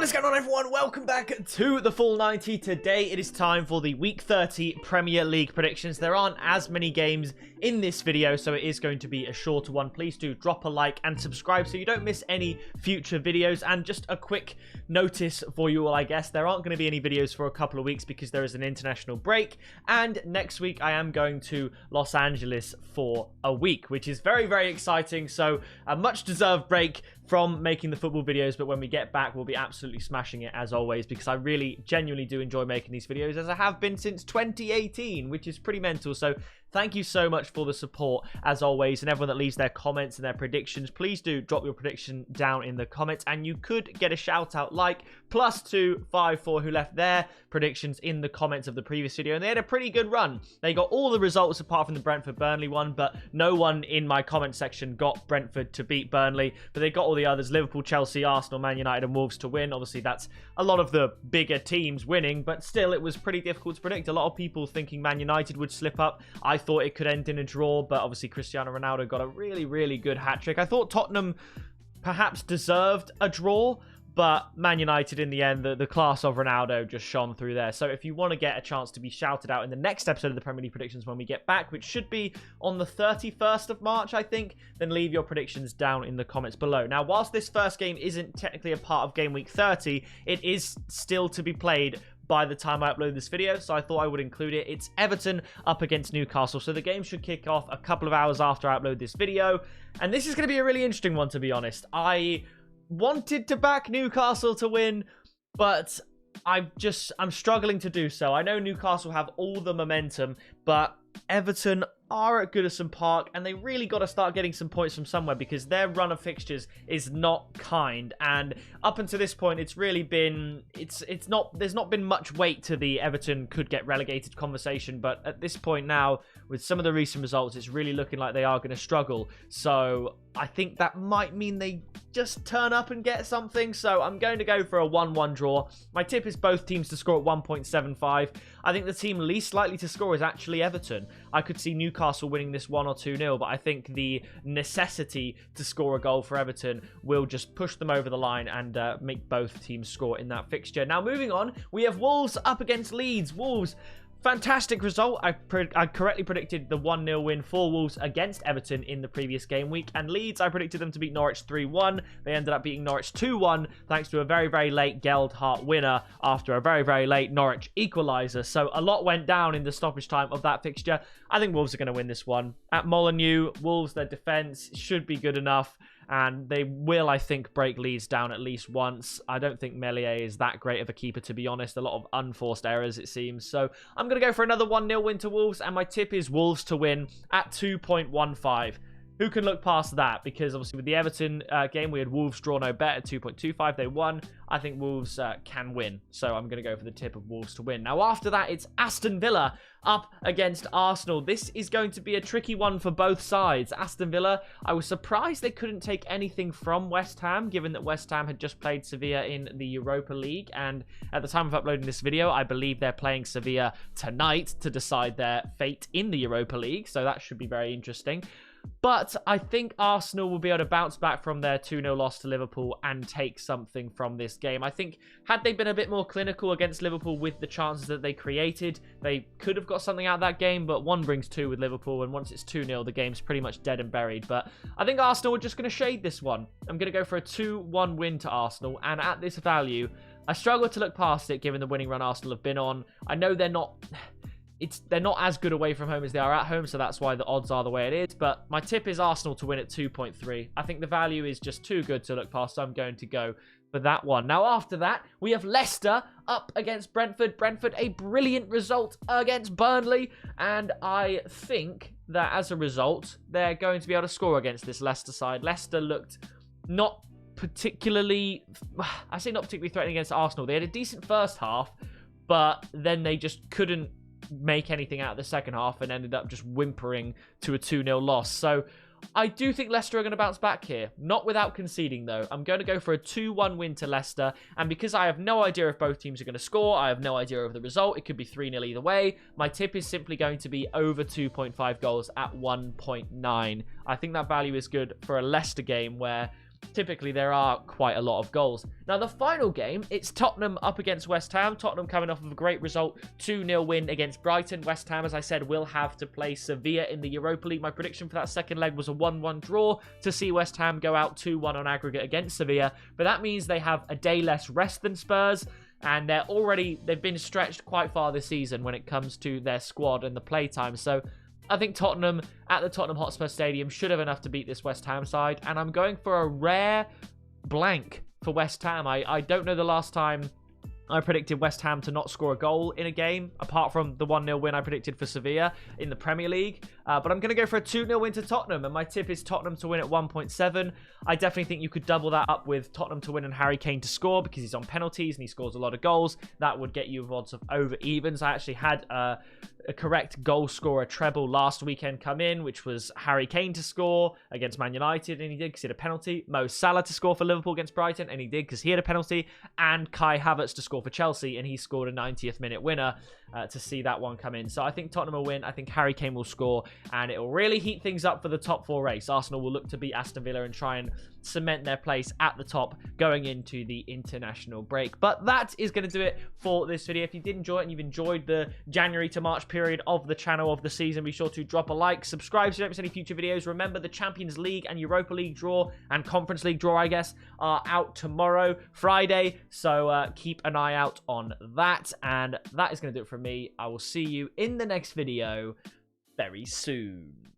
What is going on, everyone? Welcome back to the Full 90. Today it is time for the Week 30 Premier League predictions. There aren't as many games in this video, so it is going to be a shorter one. Please do drop a like and subscribe so you don't miss any future videos. And just a quick notice for you all, I guess. There aren't going to be any videos for a couple of weeks because there is an international break. And next week I am going to Los Angeles for a week, which is very, very exciting. So a much deserved break from making the football videos, but when we get back we'll be absolutely smashing it as always, because I really genuinely do enjoy making these videos, as I have been since 2018, which is pretty mental. So thank you so much for the support as always, and everyone that leaves their comments and their predictions, please do drop your prediction down in the comments and you could get a shout out, like +254 who left their predictions in the comments of the previous video, and they had a pretty good run. They got all the results apart from the Brentford Burnley one, but no one in my comment section got Brentford to beat Burnley, but they got all the others: Liverpool, Chelsea, Arsenal, Man United and Wolves to win. Obviously that's a lot of the bigger teams winning, but still it was pretty difficult to predict. A lot of people thinking Man United would slip up. I thought it could end in a draw, but obviously Cristiano Ronaldo got a really, really good hat-trick. I thought Tottenham perhaps deserved a draw, but Man United in the end, the class of Ronaldo just shone through there. So if you want to get a chance to be shouted out in the next episode of the Premier League predictions when we get back, which should be on the 31st of March, I think, then leave your predictions down in the comments below. Now, whilst this first game isn't technically a part of game week 30, it is still to be played by the time I upload this video, so I thought I would include it. It's Everton up against Newcastle, so the game should kick off a couple of hours after I upload this video, and this is going to be a really interesting one, to be honest. I wanted to back Newcastle to win, but I'm struggling to do so. I know Newcastle have all the momentum, but Everton are at Goodison Park, and they really got to start getting some points from somewhere, because their run of fixtures is not kind. And up until this point, it's really been there's not been much weight to the Everton could get relegated conversation, but at this point now, with some of the recent results, it's really looking like they are going to struggle. So I think that might mean they just turn up and get something. So I'm going to go for a 1-1 draw. My tip is both teams to score at 1.75. I think the team least likely to score is actually Everton. I could see Newcastle winning this 1 or 2-0, but I think the necessity to score a goal for Everton will just push them over the line and make both teams score in that fixture. Now, moving on, we have Wolves up against Leeds. Wolves, fantastic result. I correctly predicted the 1-0 win for Wolves against Everton in the previous game week. And Leeds, I predicted them to beat Norwich 3-1. They ended up beating Norwich 2-1 thanks to a very, very late Geldhart winner after a very, very late Norwich equaliser. So a lot went down in the stoppage time of that fixture. I think Wolves are going to win this one. At Molineux, Wolves, their defence should be good enough, and they will, I think, break Leeds down at least once. I don't think Meslier is that great of a keeper, to be honest. A lot of unforced errors, it seems. So I'm going to go for another 1-0 win to Wolves, and my tip is Wolves to win at 2.15. Who can look past that? Because obviously with the Everton game, we had Wolves draw no bet at 2.25. They won. I think Wolves can win. So I'm going to go for the tip of Wolves to win. Now, after that, it's Aston Villa up against Arsenal. This is going to be a tricky one for both sides. Aston Villa, I was surprised they couldn't take anything from West Ham, given that West Ham had just played Sevilla in the Europa League. And at the time of uploading this video, I believe they're playing Sevilla tonight to decide their fate in the Europa League. So that should be very interesting. But I think Arsenal will be able to bounce back from their 2-0 loss to Liverpool and take something from this game. I think had they been a bit more clinical against Liverpool with the chances that they created, they could have got something out of that game, but one brings two with Liverpool, and once it's 2-0, the game's pretty much dead and buried. But I think Arsenal are just going to shade this one. I'm going to go for a 2-1 win to Arsenal, and at this value, I struggle to look past it given the winning run Arsenal have been on. I know they're not as good away from home as they are at home, so that's why the odds are the way it is. But my tip is Arsenal to win at 2.3. I think the value is just too good to look past, so I'm going to go for that one. Now, after that, we have Leicester up against Brentford. Brentford, a brilliant result against Burnley, and I think that as a result, they're going to be able to score against this Leicester side. Leicester looked not particularly threatening against Arsenal. They had a decent first half, but then they just couldn't make anything out of the second half and ended up just whimpering to a 2-0 loss. So I do think Leicester are going to bounce back here. Not without conceding, though. I'm going to go for a 2-1 win to Leicester. And because I have no idea if both teams are going to score, I have no idea of the result. It could be 3-0 either way. My tip is simply going to be over 2.5 goals at 1.9. I think that value is good for a Leicester game where typically there are quite a lot of goals. Now, the final game, it's Tottenham up against West Ham. Tottenham coming off of a great result, 2-0 win against Brighton. West Ham, as I said, will have to play Sevilla in the Europa League. My prediction for that second leg was a 1-1 draw to see West Ham go out 2-1 on aggregate against Sevilla. But that means they have a day less rest than Spurs, and they've been stretched quite far this season when it comes to their squad and the playtime. So I think Tottenham at the Tottenham Hotspur Stadium should have enough to beat this West Ham side, and I'm going for a rare blank for West Ham. I don't know the last time I predicted West Ham to not score a goal in a game, apart from the 1-0 win I predicted for Sevilla in the Premier League. But I'm going to go for a 2-0 win to Tottenham, and my tip is Tottenham to win at 1.7. I definitely think you could double that up with Tottenham to win and Harry Kane to score, because he's on penalties and he scores a lot of goals. That would get you odds of over evens. I actually had a correct goal scorer treble last weekend come in, which was Harry Kane to score against Man United, and he did because he had a penalty. Mo Salah to score for Liverpool against Brighton, and he did because he had a penalty. And Kai Havertz to score for Chelsea, and he scored a 90th minute winner to see that one come in. So I think Tottenham will win. I think Harry Kane will score, and it will really heat things up for the top 4 race. Arsenal will look to beat Aston Villa and try and cement their place at the top going into the international break. But that is going to do it for this video. If you did enjoy it and you've enjoyed the January to March period of the channel, of the season, be sure to drop a like, subscribe so you don't miss any future videos. Remember, the Champions League and Europa League draw and Conference League draw, I guess, are out tomorrow, Friday. So keep an eye out on that. And that is going to do it from me. I will see you in the next video very soon.